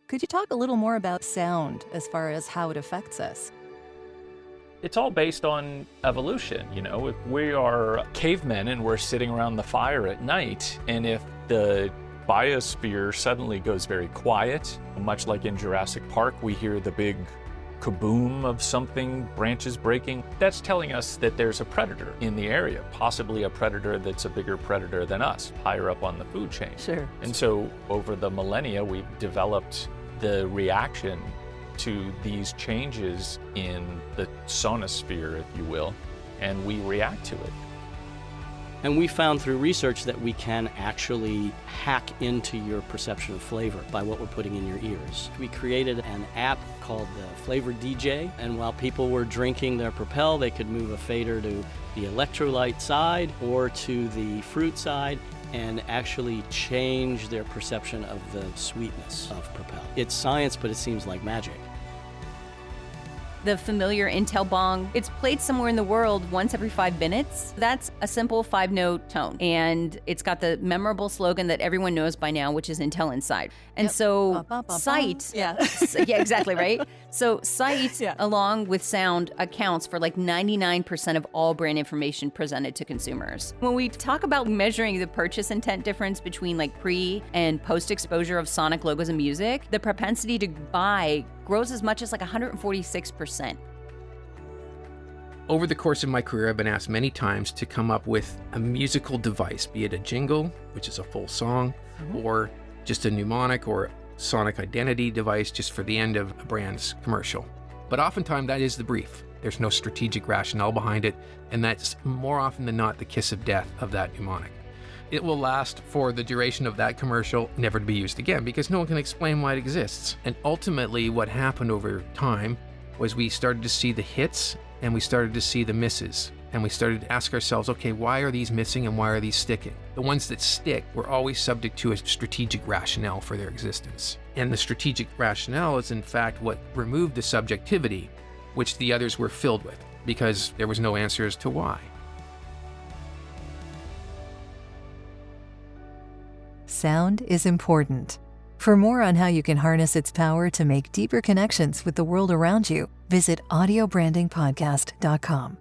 Could you talk a little more about sound as far as how it affects us? It's all based on evolution. If we are cavemen and we're sitting around the fire at night, and if the biosphere suddenly goes very quiet, much like in Jurassic Park, we hear the big kaboom of something, branches breaking, that's telling us that there's a predator in the area, possibly a predator that's a bigger predator than us, higher up on the food chain. Sure. And so over the millennia, we've developed the reaction to these changes in the sonosphere, if you will, and we react to it. And we found through research that we can actually hack into your perception of flavor by what we're putting in your ears. We created an app called the Flavor DJ, and while people were drinking their Propel, they could move a fader to the electrolyte side or to the fruit side and actually change their perception of the sweetness of Propel. It's science, but it seems like magic. The familiar Intel bong, it's played somewhere in the world once every 5 minutes. That's a simple 5-note tone. And it's got the memorable slogan that everyone knows by now, which is Intel Inside. And so sight, Yeah. yeah, exactly, right? So sight, along with sound, accounts for like 99% of all brand information presented to consumers. When we talk about measuring the purchase intent difference between like pre and post exposure of sonic logos and music, the propensity to buy grows as much as like 146%. Over the course of my career, I've been asked many times to come up with a musical device, be it a jingle, which is a full song, or just a mnemonic or sonic identity device just for the end of a brand's commercial. But oftentimes that is the brief. There's no strategic rationale behind it, and that's more often than not the kiss of death of that mnemonic. It will last for the duration of that commercial, never to be used again, because no one can explain why it exists. And ultimately what happened over time was we started to see the hits and we started to see the misses. And we started to ask ourselves, okay, why are these missing and why are these sticking? The ones that stick were always subject to a strategic rationale for their existence. And the strategic rationale is in fact what removed the subjectivity, which the others were filled with, because there was no answer as to why. Sound is important. For more on how you can harness its power to make deeper connections with the world around you, visit audiobrandingpodcast.com.